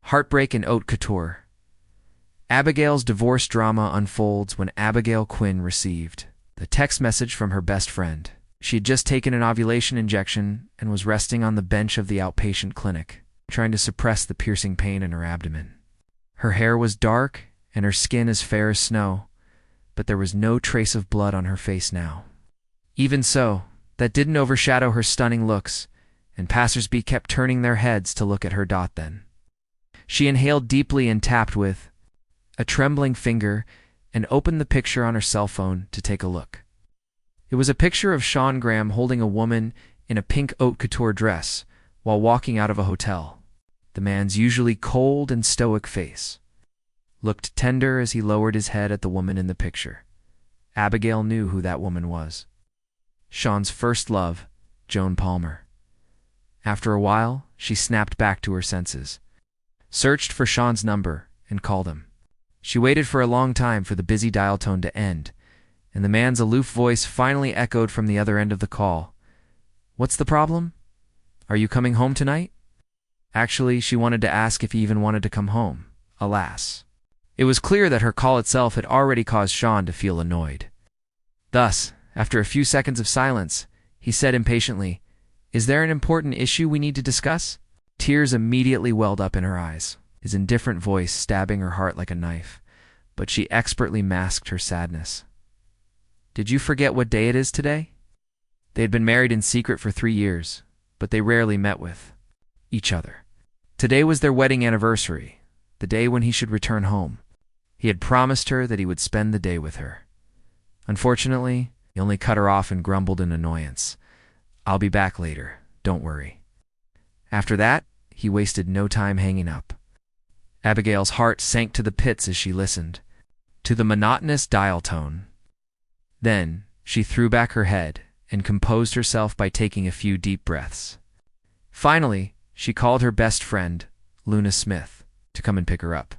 Heartbreak and Haute Couture. Abigail's divorce drama unfolds when Abigail Quinn received the text message from her best friend. She had just taken an ovulation injection and was resting on the bench of the outpatient clinic, trying to suppress the piercing pain in her abdomen. Her hair was dark and her skin as fair as snow, but there was no trace of blood on her face now. Even so, that didn't overshadow her stunning looks, and passersby kept turning their heads to look at her. Then she inhaled deeply and tapped with a trembling finger and opened the picture on her cell phone to take a look. It was a picture of Sean Graham holding a woman in a pink haute couture dress while walking out of a hotel. The man's usually cold and stoic face looked tender as he lowered his head at the woman in the picture. Abigail knew who that woman was. Sean's first love, Joan Palmer. After a while, she snapped back to her senses, searched for Sean's number, and called him. She waited for a long time for the busy dial tone to end, and the man's aloof voice finally echoed from the other end of the call. "What's the problem? Are you coming home tonight?" Actually, she wanted to ask if he even wanted to come home. Alas. It was clear that her call itself had already caused Sean to feel annoyed. Thus, after a few seconds of silence, he said impatiently, "Is there an important issue we need to discuss?" Tears immediately welled up in her eyes, his indifferent voice stabbing her heart like a knife, but she expertly masked her sadness. "Did you forget what day it is today?" They had been married in secret for 3 years, but they rarely met with each other. Today was their wedding anniversary, the day when he should return home. He had promised her that he would spend the day with her. Unfortunately, he only cut her off and grumbled in annoyance, "I'll be back later, don't worry." After that, he wasted no time hanging up. Abigail's heart sank to the pits as she listened to the monotonous dial tone. Then she threw back her head and composed herself by taking a few deep breaths. Finally, she called her best friend, Luna Smith, to come and pick her up.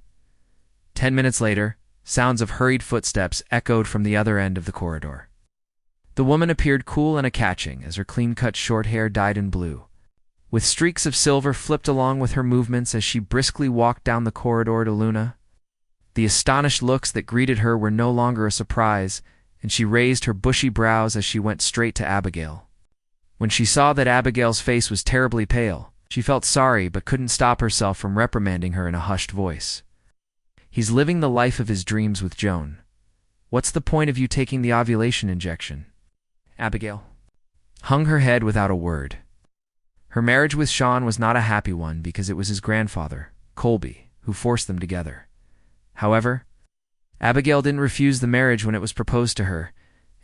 10 minutes later, sounds of hurried footsteps echoed from the other end of the corridor. The woman appeared cool and catching as her clean-cut short hair dyed in blue, with streaks of silver flipped along with her movements as she briskly walked down the corridor to Luna. The astonished looks that greeted her were no longer a surprise, and she raised her bushy brows as she went straight to Abigail. When she saw that Abigail's face was terribly pale, she felt sorry but couldn't stop herself from reprimanding her in a hushed voice. "He's living the life of his dreams with Joan. What's the point of you taking the ovulation injection?" Abigail hung her head without a word. Her marriage with Sean was not a happy one because it was his grandfather, Colby, who forced them together. However, Abigail didn't refuse the marriage when it was proposed to her,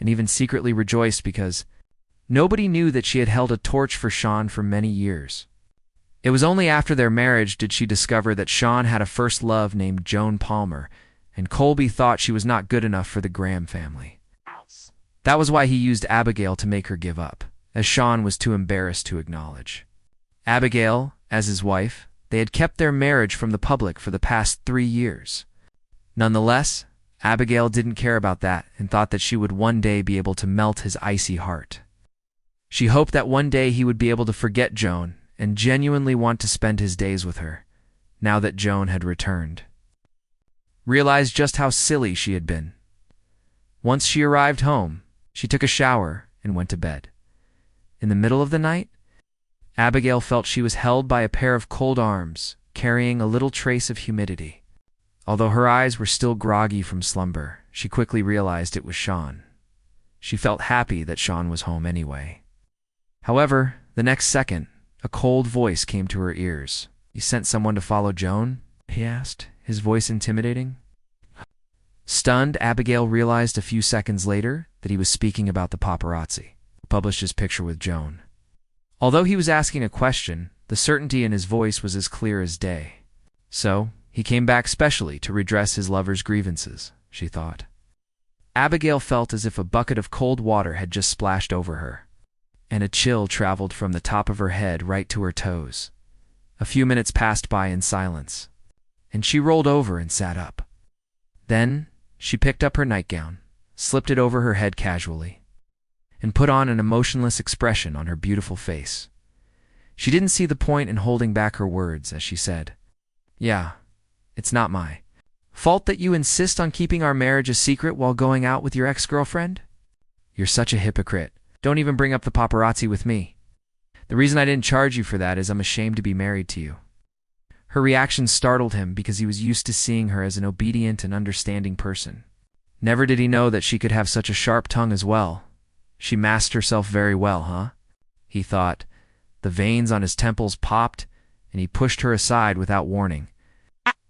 and even secretly rejoiced because nobody knew that she had held a torch for Sean for many years. It was only after their marriage did she discover that Sean had a first love named Joan Palmer, and Colby thought she was not good enough for the Graham family. That was why he used Abigail to make her give up, as Sean was too embarrassed to acknowledge. Abigail, as his wife, they had kept their marriage from the public for the past 3 years. Nonetheless, Abigail didn't care about that and thought that she would one day be able to melt his icy heart. She hoped that one day he would be able to forget Joan and genuinely want to spend his days with her, now that Joan had returned. Realized just how silly she had been. Once she arrived home, she took a shower and went to bed. In the middle of the night, Abigail felt she was held by a pair of cold arms, carrying a little trace of humidity. Although her eyes were still groggy from slumber, she quickly realized it was Sean. She felt happy that Sean was home anyway. However, the next second, a cold voice came to her ears. "You sent someone to follow Joan?" he asked, his voice intimidating. Stunned, Abigail realized a few seconds later that he was speaking about the paparazzi who published his picture with Joan. Although he was asking a question, the certainty in his voice was as clear as day. So, he came back specially to redress his lover's grievances, she thought. Abigail felt as if a bucket of cold water had just splashed over her, and a chill traveled from the top of her head right to her toes. A few minutes passed by in silence, and she rolled over and sat up. Then, she picked up her nightgown, slipped it over her head casually, and put on an emotionless expression on her beautiful face. She didn't see the point in holding back her words as she said, Yeah, it's not my fault that you insist on keeping our marriage a secret while going out with your ex-girlfriend? You're such a hypocrite. Don't even bring up the paparazzi with me. The reason I didn't charge you for that is I'm ashamed to be married to you. Her reaction startled him because he was used to seeing her as an obedient and understanding person. Never did he know that she could have such a sharp tongue as well. She masked herself very well, huh? He thought. The veins on his temples popped, and he pushed her aside without warning.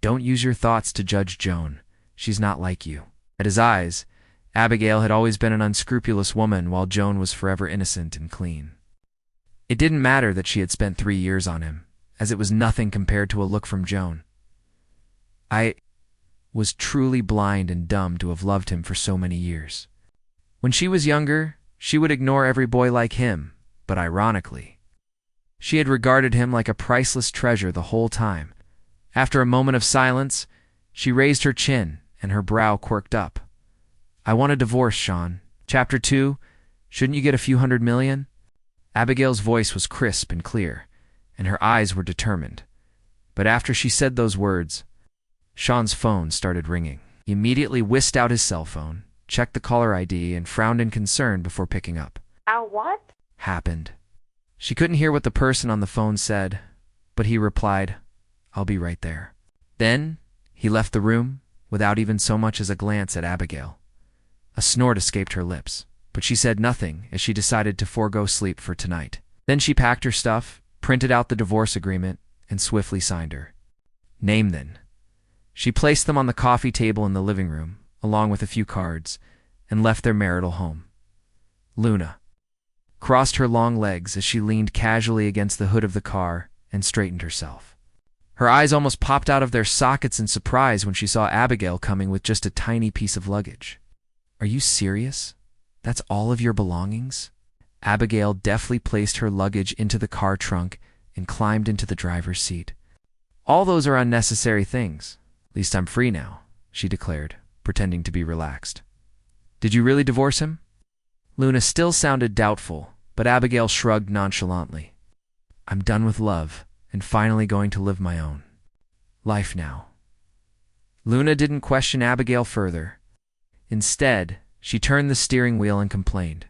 Don't use your thoughts to judge Joan. She's not like you. At his eyes, Abigail had always been an unscrupulous woman, while Joan was forever innocent and clean. It didn't matter that she had spent 3 years on him, as it was nothing compared to a look from Joan. I was truly blind and dumb to have loved him for so many years. When she was younger, she would ignore every boy like him, but ironically, she had regarded him like a priceless treasure the whole time. After a moment of silence, she raised her chin and her brow quirked up. I want a divorce, Sean. Chapter 2, shouldn't you get a few $100 million? Abigail's voice was crisp and clear, and her eyes were determined. But after she said those words, Sean's phone started ringing. He immediately whisked out his cell phone, checked the caller ID, and frowned in concern before picking up. What? Happened. She couldn't hear what the person on the phone said, but he replied, I'll be right there. Then he left the room without even so much as a glance at Abigail. A snort escaped her lips, but she said nothing as she decided to forego sleep for tonight. Then she packed her stuff, printed out the divorce agreement, and swiftly signed her name then. She placed them on the coffee table in the living room, along with a few cards, and left their marital home. Luna crossed her long legs as she leaned casually against the hood of the car and straightened herself. Her eyes almost popped out of their sockets in surprise when she saw Abigail coming with just a tiny piece of luggage. Are you serious? That's all of your belongings? Abigail deftly placed her luggage into the car trunk and climbed into the driver's seat. All those are unnecessary things. At least I'm free now, she declared, pretending to be relaxed. Did you really divorce him? Luna still sounded doubtful, but Abigail shrugged nonchalantly. I'm done with love and finally going to live my own life now. Luna didn't question Abigail further. Instead, she turned the steering wheel and complained.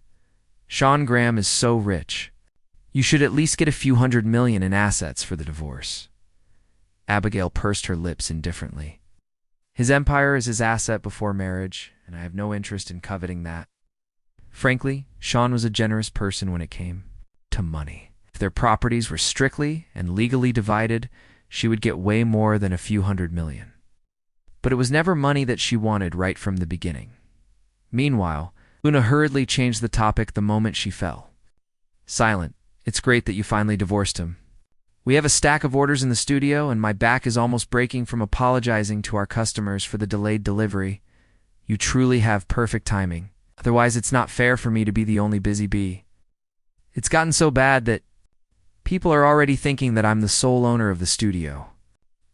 Sean Graham is so rich. You should at least get a few $100 million in assets for the divorce. Abigail pursed her lips indifferently. His empire is his asset before marriage, and I have no interest in coveting that. Frankly, Sean was a generous person when it came to money. If their properties were strictly and legally divided, she would get way more than a few $100 million. But it was never money that she wanted right from the beginning. Meanwhile, Luna hurriedly changed the topic the moment she fell. Silent, it's great that you finally divorced him. We have a stack of orders in the studio, and my back is almost breaking from apologizing to our customers for the delayed delivery. You truly have perfect timing. Otherwise, it's not fair for me to be the only busy bee. It's gotten so bad that people are already thinking that I'm the sole owner of the studio.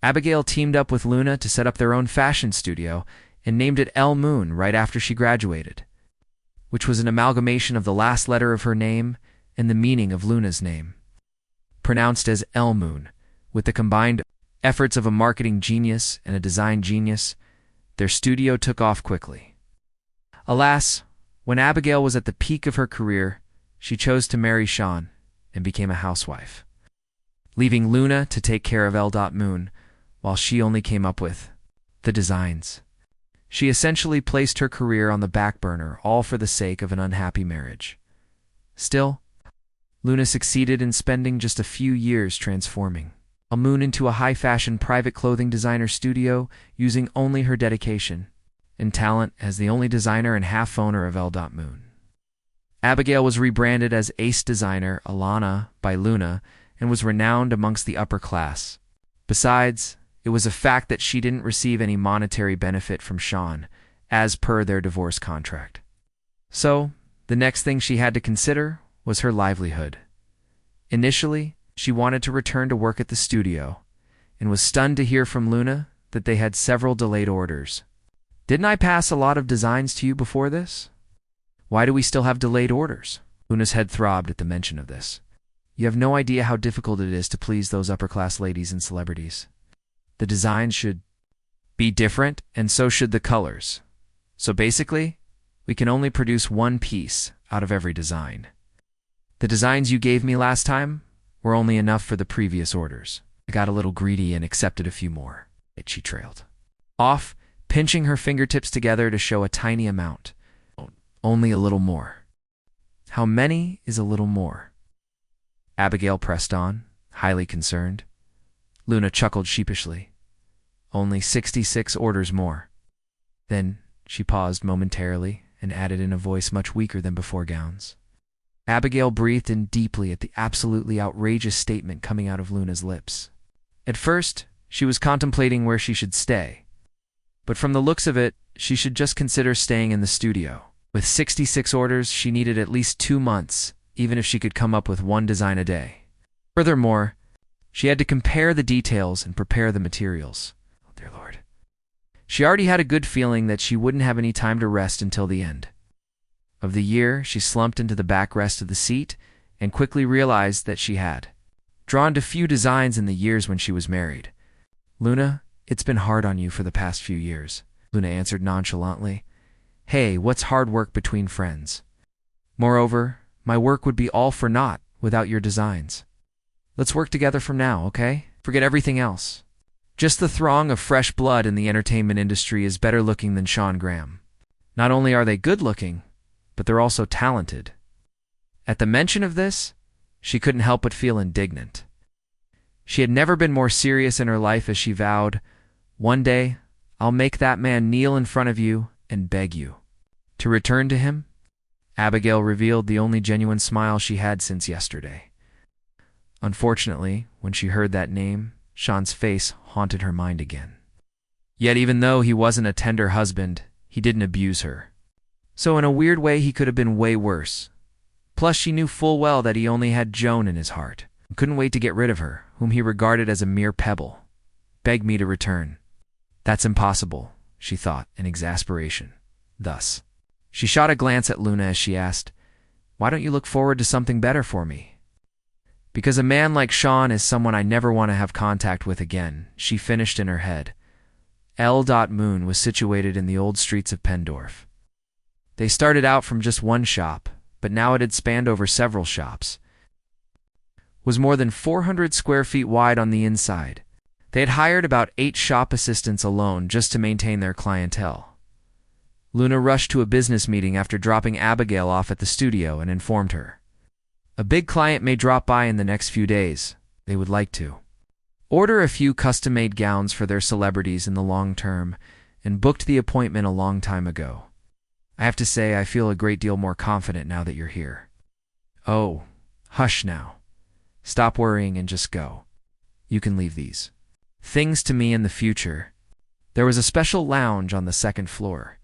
Abigail teamed up with Luna to set up their own fashion studio and named it L.Moon right after she graduated, which was an amalgamation of the last letter of her name and the meaning of Luna's name. Pronounced as L.Moon, with the combined efforts of a marketing genius and a design genius, their studio took off quickly. Alas, when Abigail was at the peak of her career, she chose to marry Sean and became a housewife, leaving Luna to take care of L.Moon while she only came up with the designs. She essentially placed her career on the back burner, all for the sake of an unhappy marriage. Still, Luna succeeded in spending just a few years transforming L.Moon into a high-fashion private clothing designer studio using only her dedication and talent as the only designer and half-owner of L.Moon. Abigail was rebranded as Ace Designer Alana by Luna and was renowned amongst the upper class. Besides, it was a fact that she didn't receive any monetary benefit from Sean, as per their divorce contract. So, the next thing she had to consider was her livelihood. Initially, she wanted to return to work at the studio, and was stunned to hear from Luna that they had several delayed orders. Didn't I pass a lot of designs to you before this? Why do we still have delayed orders? Luna's head throbbed at the mention of this. You have no idea how difficult it is to please those upper-class ladies and celebrities. The designs should be different, and so should the colors. So basically, we can only produce one piece out of every design. The designs you gave me last time were only enough for the previous orders. I got a little greedy and accepted a few more. She trailed off, pinching her fingertips together to show a tiny amount. Only a little more. How many is a little more? Abigail pressed on, highly concerned. Luna chuckled sheepishly. Only 66 orders more. Then she paused momentarily and added in a voice much weaker than before gowns. Abigail breathed in deeply at the absolutely outrageous statement coming out of Luna's lips. At first, she was contemplating where she should stay. But from the looks of it, she should just consider staying in the studio. With 66 orders, she needed at least 2 months, even if she could come up with one design a day. Furthermore, she had to compare the details and prepare the materials. Oh, dear Lord. She already had a good feeling that she wouldn't have any time to rest until the end of the year. She slumped into the backrest of the seat and quickly realized that she had drawn to few designs in the years when she was married. Luna, it's been hard on you for the past few years, Luna answered nonchalantly. Hey, what's hard work between friends? Moreover, my work would be all for naught without your designs. Let's work together from now, okay? Forget everything else. Just the throng of fresh blood in the entertainment industry is better looking than Sean Graham. Not only are they good looking, but they're also talented. At the mention of this, she couldn't help but feel indignant. She had never been more serious in her life as she vowed, one day, I'll make that man kneel in front of you and beg you to return to him. Abigail revealed the only genuine smile she had since yesterday. Unfortunately, when she heard that name, Sean's face haunted her mind again. Yet even though he wasn't a tender husband, he didn't abuse her. So in a weird way, he could have been way worse. Plus, she knew full well that he only had Joan in his heart, and couldn't wait to get rid of her, whom he regarded as a mere pebble. Beg me to return. That's impossible, she thought in exasperation. Thus, she shot a glance at Luna as she asked, why don't you look forward to something better for me? Because a man like Sean is someone I never want to have contact with again, she finished in her head. L.Moon was situated in the old streets of Pendorf. They started out from just one shop, but now it had spanned over several shops. Was more than 400 square feet wide on the inside. They had hired about 8 shop assistants alone just to maintain their clientele. Luna rushed to a business meeting after dropping Abigail off at the studio and informed her. A big client may drop by in the next few days. They would like to order a few custom-made gowns for their celebrities in the long term and booked the appointment a long time ago. I have to say I feel a great deal more confident now that you're here. Oh, hush now. Stop worrying and just go. You can leave these things to me in the future. There was a special lounge on the 2nd floor,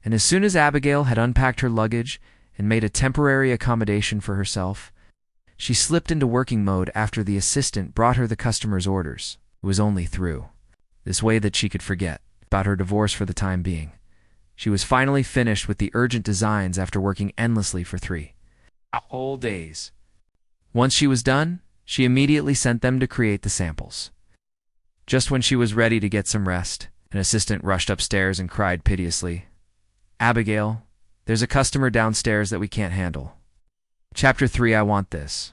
and as soon as Abigail had unpacked her luggage and made a temporary accommodation for herself, she slipped into working mode after the assistant brought her the customer's orders. It was only through this way that she could forget about her divorce for the time being. She was finally finished with the urgent designs after working endlessly for 3 whole days. Once she was done, she immediately sent them to create the samples. Just when she was ready to get some rest, an assistant rushed upstairs and cried piteously, Abigail, there's a customer downstairs that we can't handle. Chapter 3, I want this.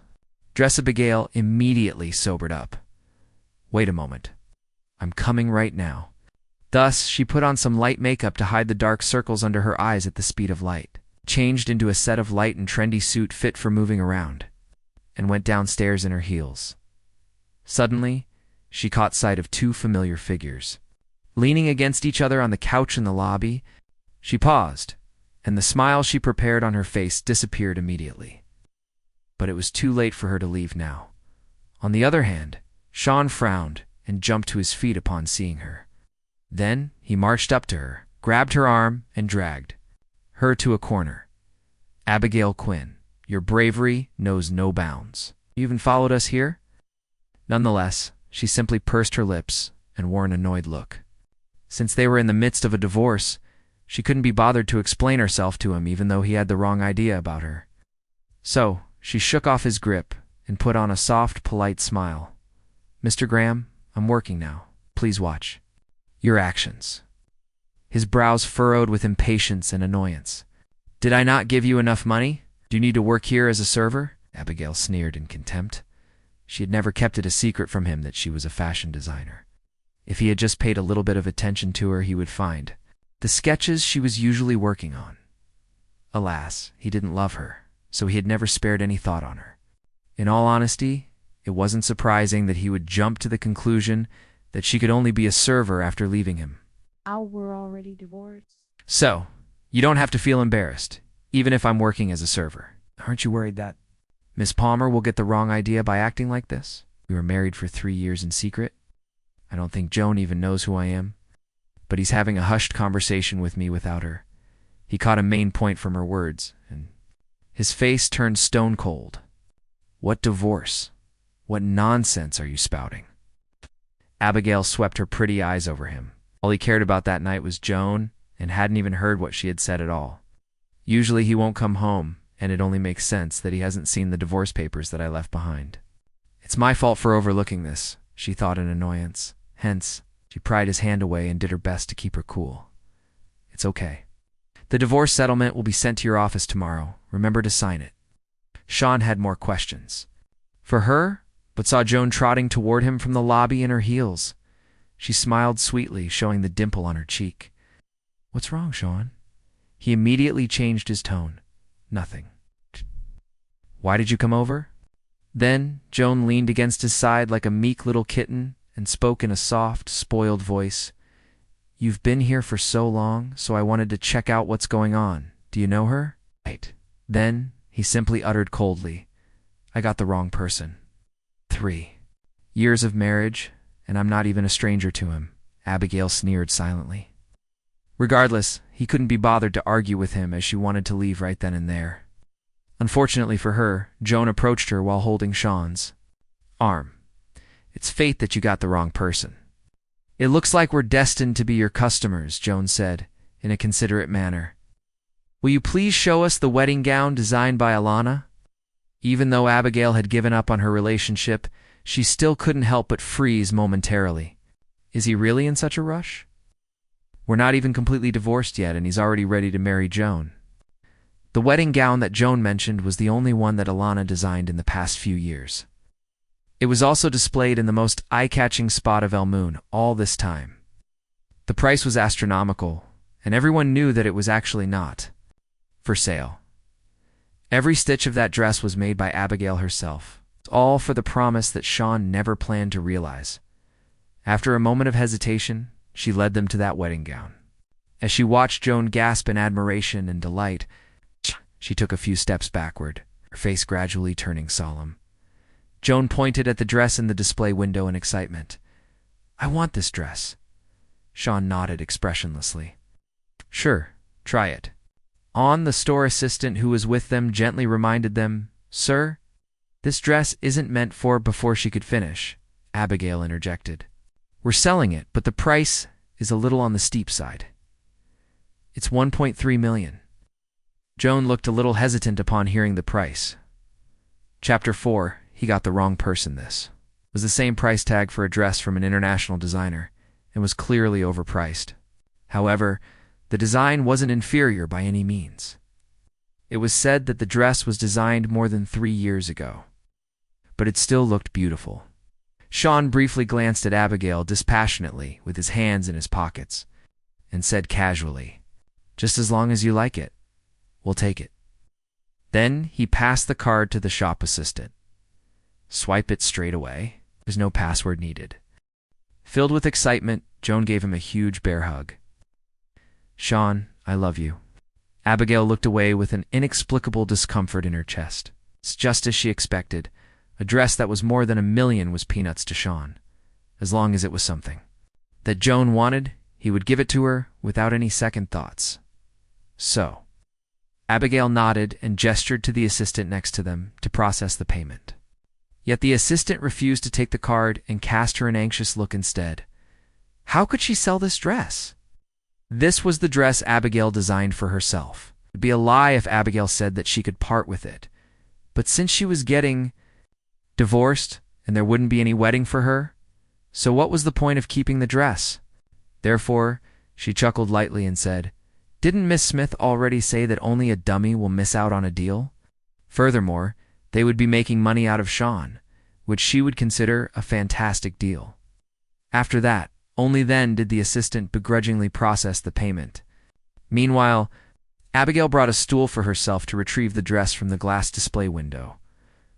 Dress Abigail immediately sobered up. Wait a moment. I'm coming right now. Thus, she put on some light makeup to hide the dark circles under her eyes at the speed of light, changed into a set of light and trendy suit fit for moving around, and went downstairs in her heels. Suddenly, she caught sight of 2 familiar figures. Leaning against each other on the couch in the lobby, she paused, and the smile she prepared on her face disappeared immediately. But it was too late for her to leave now. On the other hand, Sean frowned and jumped to his feet upon seeing her. Then he marched up to her, grabbed her arm, and dragged her to a corner. Abigail Quinn, your bravery knows no bounds. You even followed us here? Nonetheless, she simply pursed her lips and wore an annoyed look. Since they were in the midst of a divorce, she couldn't be bothered to explain herself to him even though he had the wrong idea about her. So, she shook off his grip and put on a soft, polite smile. Mr. Graham, I'm working now. Please watch your actions. His brows furrowed with impatience and annoyance. Did I not give you enough money? Do you need to work here as a server? Abigail sneered in contempt. She had never kept it a secret from him that she was a fashion designer. If he had just paid a little bit of attention to her, he would find the sketches she was usually working on. Alas, he didn't love her, so he had never spared any thought on her. In all honesty, it wasn't surprising that he would jump to the conclusion that she could only be a server after leaving him. We're already divorced. So, you don't have to feel embarrassed, even if I'm working as a server. Aren't you worried that Miss Palmer will get the wrong idea by acting like this? We were married for 3 years in secret. I don't think Joan even knows who I am, but he's having a hushed conversation with me without her. He caught a main point from her words, and his face turned stone cold. What divorce? What nonsense are you spouting? Abigail swept her pretty eyes over him. All he cared about that night was Joan, and hadn't even heard what she had said at all. Usually he won't come home, and it only makes sense that he hasn't seen the divorce papers that I left behind. It's my fault for overlooking this, she thought in annoyance. Hence, she pried his hand away and did her best to keep her cool. It's okay. The divorce settlement will be sent to your office tomorrow. Remember to sign it. Sean had more questions for her, but saw Joan trotting toward him from the lobby in her heels. She smiled sweetly, showing the dimple on her cheek. What's wrong, Sean? He immediately changed his tone. Nothing. Why did you come over? Then Joan leaned against his side like a meek little kitten and spoke in a soft, spoiled voice. You've been here for so long, so I wanted to check out what's going on. Do you know her? Right. Then he simply uttered coldly, I got the wrong person. 3 years of marriage, and I'm not even a stranger to him. Abigail sneered silently. Regardless, he couldn't be bothered to argue with him as she wanted to leave right then and there. Unfortunately for her, Joan approached her while holding Sean's arm. It's fate that you got the wrong person. It looks like we're destined to be your customers, Joan said, in a considerate manner. Will you please show us the wedding gown designed by Alana? Even though Abigail had given up on her relationship, she still couldn't help but freeze momentarily. Is he really in such a rush? We're not even completely divorced yet, and he's already ready to marry Joan. The wedding gown that Joan mentioned was the only one that Alana designed in the past few years. It was also displayed in the most eye-catching spot of L.Moon all this time. The price was astronomical, and everyone knew that it was actually not for sale. Every stitch of that dress was made by Abigail herself, all for the promise that Sean never planned to realize. After a moment of hesitation, she led them to that wedding gown. As she watched Joan gasp in admiration and delight, she took a few steps backward, her face gradually turning solemn. Joan pointed at the dress in the display window in excitement. I want this dress. Sean nodded expressionlessly. Sure, try it. On, the store assistant who was with them gently reminded them, Sir, this dress isn't meant for before she could finish. Abigail interjected. We're selling it, but the price is a little on the steep side. It's $1.3 million. Joan looked a little hesitant upon hearing the price. Chapter 4. He got the wrong person. This was the same price tag for a dress from an international designer and was clearly overpriced. However, the design wasn't inferior by any means. It was said that the dress was designed more than 3 years ago, but it still looked beautiful. Sean briefly glanced at Abigail dispassionately with his hands in his pockets and said casually, Just as long as you like it, we'll take it. Then he passed the card to the shop assistant. Swipe it straight away. There's no password needed. Filled with excitement, Joan gave him a huge bear hug. Sean, I love you. Abigail looked away with an inexplicable discomfort in her chest. It's just as she expected. A dress that was more than $1 million was peanuts to Sean. As long as it was something that Joan wanted, he would give it to her without any second thoughts. So, Abigail nodded and gestured to the assistant next to them to process the payment. Yet the assistant refused to take the card and cast her an anxious look instead. How could she sell this dress? This was the dress Abigail designed for herself. It would be a lie if Abigail said that she could part with it. But since she was getting divorced and there wouldn't be any wedding for her, So what was the point of keeping the dress? Therefore, she chuckled lightly and said, "Didn't Miss Smith already say that only a dummy will miss out on a deal? Furthermore, they would be making money out of Sean, which she would consider a fantastic deal." After that, only then did the assistant begrudgingly process the payment. Meanwhile, Abigail brought a stool for herself to retrieve the dress from the glass display window.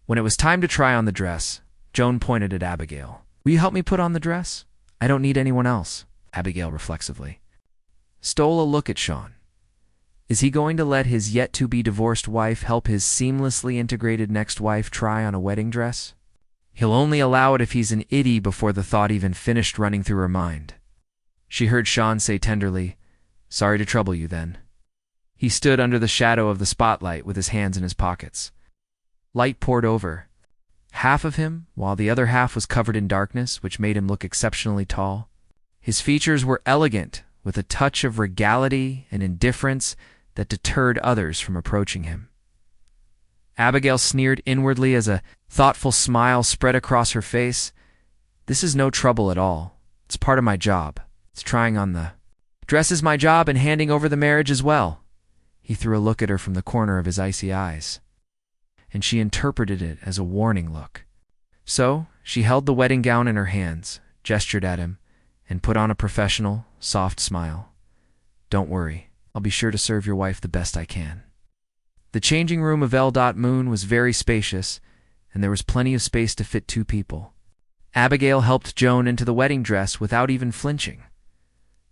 When it was time to try on the dress, Joan pointed at Abigail. "Will you help me put on the dress? I don't need anyone else," Abigail reflexively stole a look at Sean. Is he going to let his yet-to-be-divorced wife help his seamlessly integrated next wife try on a wedding dress? He'll only allow it if he's an idiot. Before the thought even finished running through her mind, she heard Sean say tenderly, "Sorry to trouble you, then." He stood under the shadow of the spotlight with his hands in his pockets. Light poured over half of him, while the other half was covered in darkness, which made him look exceptionally tall. His features were elegant, with a touch of regality and indifference that deterred others from approaching him. Abigail sneered inwardly as a thoughtful smile spread across her face. "This is no trouble at all. It's part of my job. It's trying on the dress is my job, and handing over the marriage as well." He threw a look at her from the corner of his icy eyes, and she interpreted it as a warning look. So she held the wedding gown in her hands, gestured at him, and put on a professional, soft smile. "Don't worry. I'll be sure to serve your wife the best I can." The changing room of L.Moon was very spacious, and there was plenty of space to fit 2 people. Abigail helped Joan into the wedding dress without even flinching.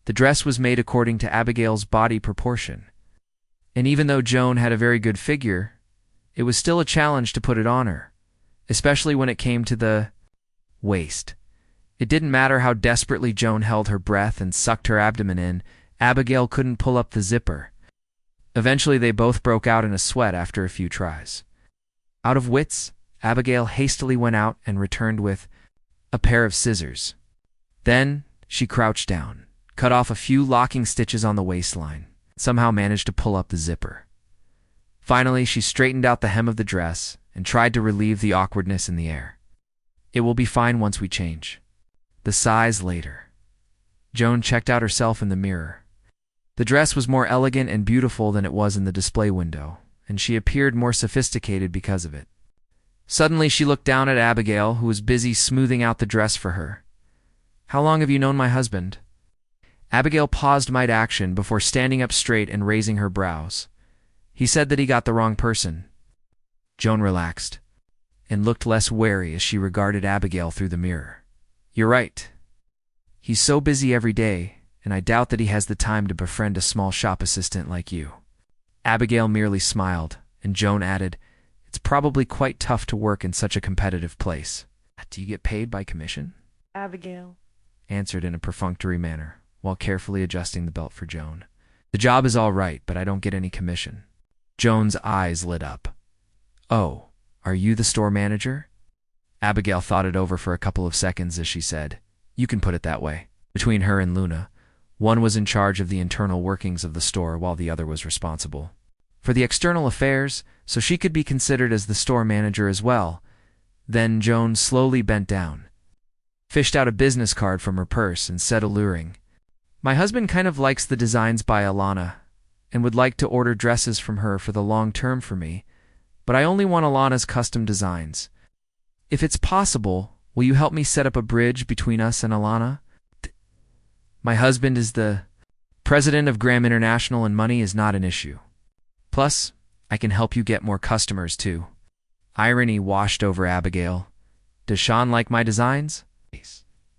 The dress was made according to Abigail's body proportion, and even though Joan had a very good figure, it was still a challenge to put it on her, especially when it came to the waist. It didn't matter how desperately Joan held her breath and sucked her abdomen in, Abigail couldn't pull up the zipper. Eventually they both broke out in a sweat after a few tries. Out of wits, Abigail hastily went out and returned with a pair of scissors. Then she crouched down, cut off a few locking stitches on the waistline, and somehow managed to pull up the zipper. Finally, she straightened out the hem of the dress and tried to relieve the awkwardness in the air. "It will be fine once we change. The size later." Joan checked out herself in the mirror. The dress was more elegant and beautiful than it was in the display window, and she appeared more sophisticated because of it. Suddenly she looked down at Abigail, who was busy smoothing out the dress for her. "How long have you known my husband?" Abigail paused mid-action before standing up straight and raising her brows. "He said that he got the wrong person." Joan relaxed and looked less wary as she regarded Abigail through the mirror. "You're right. He's so busy every day, and I doubt that he has the time to befriend a small shop assistant like you." Abigail merely smiled, and Joan added, "It's probably quite tough to work in such a competitive place." "Do you get paid by commission?" Abigail answered in a perfunctory manner, while carefully adjusting the belt for Joan. "The job is all right, but I don't get any commission." Joan's eyes lit up. "Oh, are you the store manager?" Abigail thought it over for a couple of seconds as she said, "You can put it that way." Between her and Luna, one was in charge of the internal workings of the store while the other was responsible for the external affairs, so she could be considered as the store manager as well. Then Joan slowly bent down, fished out a business card from her purse, and said alluring, "My husband kind of likes the designs by Alana and would like to order dresses from her for the long term for me, but I only want Alana's custom designs. If it's possible, will you help me set up a bridge between us and Alana? My husband is the president of Graham International, and money is not an issue. Plus, I can help you get more customers too." Irony washed over Abigail. Does Sean like my designs?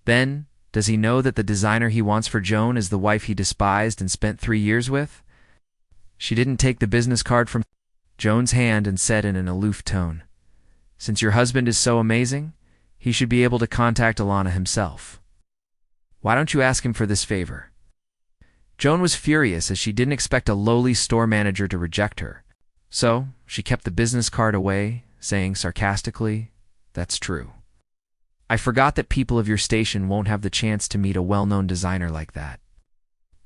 Then, does he know that the designer he wants for Joan is the wife he despised and spent 3 years with? She didn't take the business card from Joan's hand and said in an aloof tone, "Since your husband is so amazing, he should be able to contact Alana himself. Why don't you ask him for this favor?" Joan was furious as she didn't expect a lowly store manager to reject her. So she kept the business card away, saying sarcastically, "That's true. I forgot that people of your station won't have the chance to meet a well-known designer like that."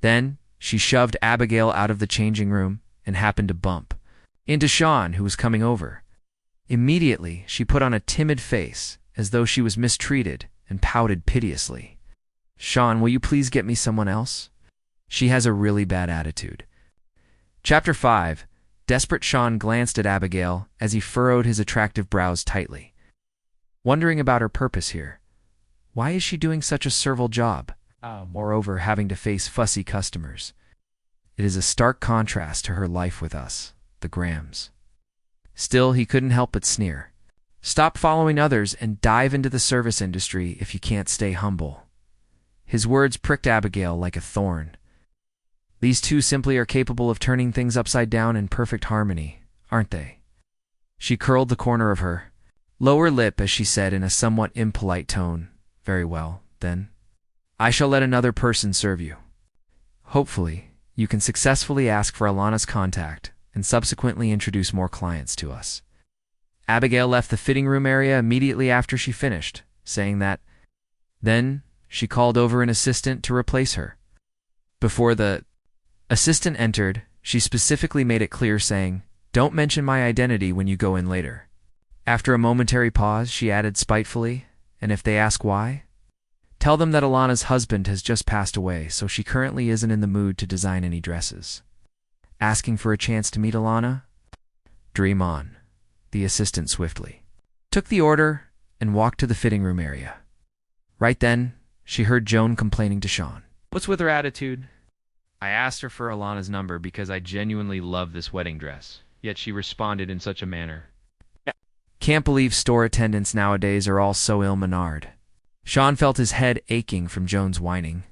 Then she shoved Abigail out of the changing room and happened to bump into Sean, who was coming over. Immediately, she put on a timid face, as though she was mistreated, and pouted piteously. "Sean, will you please get me someone else? She has a really bad attitude." Chapter 5. Desperate Sean glanced at Abigail as he furrowed his attractive brows tightly, wondering about her purpose here. Why is she doing such a servile job? Moreover, having to face fussy customers. It is a stark contrast to her life with us, the Grahams. Still, he couldn't help but sneer. Stop following others and dive into the service industry if you can't stay humble. His words pricked Abigail like a thorn. These two simply are capable of turning things upside down in perfect harmony, aren't they? She curled the corner of her lower lip as she said in a somewhat impolite tone, "Very well, then. I shall let another person serve you. Hopefully, you can successfully ask for Alana's contact and subsequently introduce more clients to us." Abigail left the fitting room area immediately after she finished, saying that. Then she called over an assistant to replace her. Before the assistant entered, she specifically made it clear, saying, "Don't mention my identity when you go in later." After a momentary pause, she added spitefully, "And if they ask why, tell them that Alana's husband has just passed away, so she currently isn't in the mood to design any dresses. Asking for a chance to meet Alana? Dream on." The assistant swiftly took the order and walked to the fitting room area. Right then, she heard Joan complaining to Sean. "What's with her attitude? I asked her for Alana's number because I genuinely love this wedding dress, yet she responded in such a manner. Can't believe store attendants nowadays are all so ill-mannered." Sean felt his head aching from Joan's whining.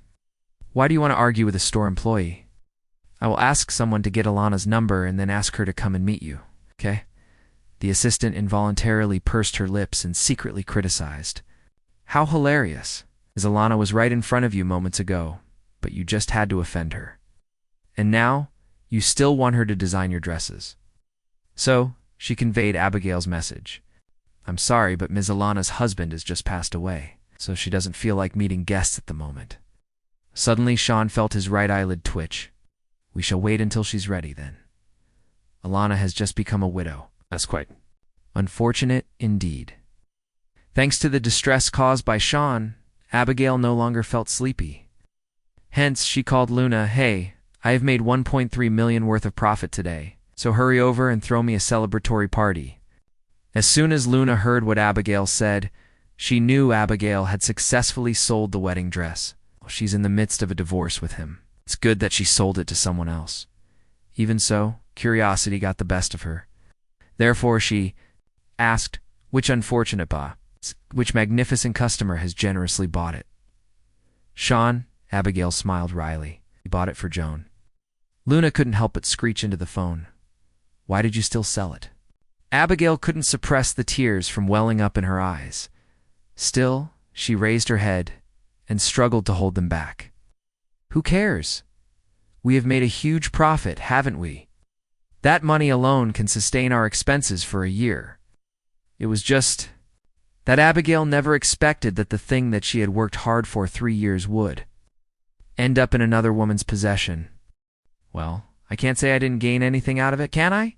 "Why do you want to argue with a store employee? I will ask someone to get Alana's number and then ask her to come and meet you, okay?" The assistant involuntarily pursed her lips and secretly criticized. "How hilarious, as Alana was right in front of you moments ago, but you just had to offend her. And now, you still want her to design your dresses." So, she conveyed Abigail's message. "I'm sorry, but Ms. Alana's husband has just passed away, so she doesn't feel like meeting guests at the moment." Suddenly, Sean felt his right eyelid twitch. "We shall wait until she's ready, then. Alana has just become a widow. That's quite unfortunate indeed." Thanks to the distress caused by Sean, Abigail no longer felt sleepy. Hence, she called Luna, "Hey, I have made 1.3 million worth of profit today, so hurry over and throw me a celebratory party." As soon as Luna heard what Abigail said, she knew Abigail had successfully sold the wedding dress. She's in the midst of a divorce with him. It's good that she sold it to someone else. Even so, curiosity got the best of her. Therefore, she asked, which magnificent customer has generously bought it? "Sean," Abigail smiled wryly. "He bought it for Joan." Luna couldn't help but screech into the phone. "Why did you still sell it?" Abigail couldn't suppress the tears from welling up in her eyes. Still, she raised her head and struggled to hold them back. "Who cares? We have made a huge profit, haven't we? That money alone can sustain our expenses for a year." It was just that Abigail never expected that the thing that she had worked hard for 3 years would end up in another woman's possession. "Well, I can't say I didn't gain anything out of it, can I?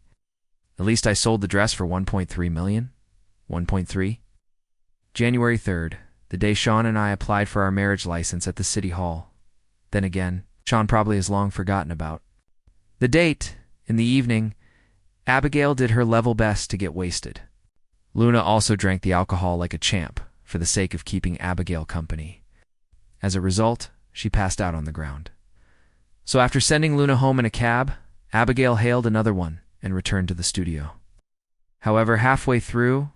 At least I sold the dress for 1.3 million. 1.3. January 3rd, the day Sean and I applied for our marriage license at the city hall. Then again, Sean probably has long forgotten about the date. In the evening, Abigail did her level best to get wasted. Luna also drank the alcohol like a champ for the sake of keeping Abigail company. As a result, she passed out on the ground. So after sending Luna home in a cab, Abigail hailed another one and returned to the studio. However, halfway through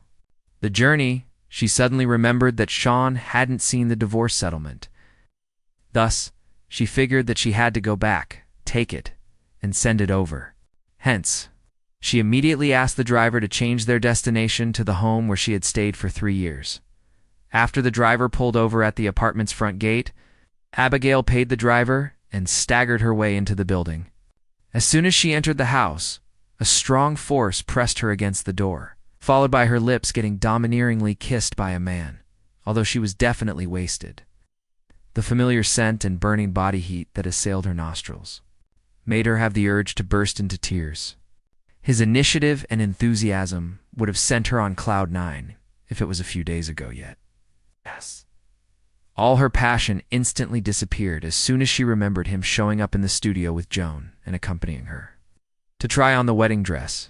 the journey, she suddenly remembered that Sean hadn't seen the divorce settlement. Thus, she figured that she had to go back, take it, and send it over. Hence, she immediately asked the driver to change their destination to the home where she had stayed for 3 years. After the driver pulled over at the apartment's front gate, Abigail paid the driver and staggered her way into the building. As soon as she entered the house, a strong force pressed her against the door, followed by her lips getting domineeringly kissed by a man, although she was definitely wasted. The familiar scent and burning body heat that assailed her nostrils made her have the urge to burst into tears. His initiative and enthusiasm would have sent her on cloud 9 if it was a few days ago yet. Yes, All her passion instantly disappeared as soon as she remembered him showing up in the studio with Joan and accompanying her to try on the wedding dress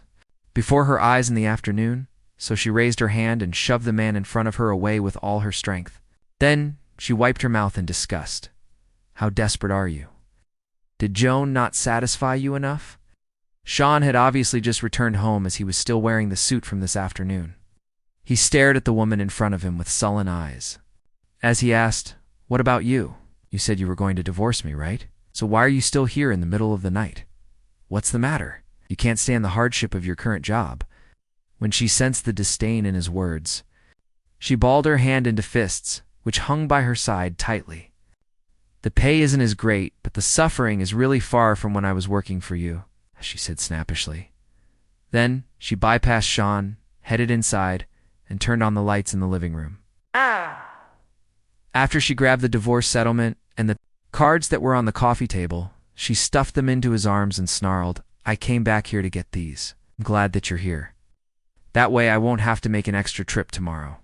before her eyes in the afternoon, so she raised her hand and shoved the man in front of her away with all her strength. Then she wiped her mouth in disgust. How desperate are you? Did Joan not satisfy you enough? Sean had obviously just returned home as he was still wearing the suit from this afternoon. He stared at the woman in front of him with sullen eyes. As he asked, "What about you? You said you were going to divorce me, right? So why are you still here in the middle of the night? What's the matter? You can't stand the hardship of your current job." When she sensed the disdain in his words, she balled her hand into fists, which hung by her side tightly. "The pay isn't as great, but the suffering is really far from when I was working for you," she said snappishly. Then she bypassed Sean, headed inside, and turned on the lights in the living room. After she grabbed the divorce settlement and the cards that were on the coffee table, she stuffed them into his arms and snarled, "I came back here to get these. I'm glad that you're here. That way I won't have to make an extra trip tomorrow."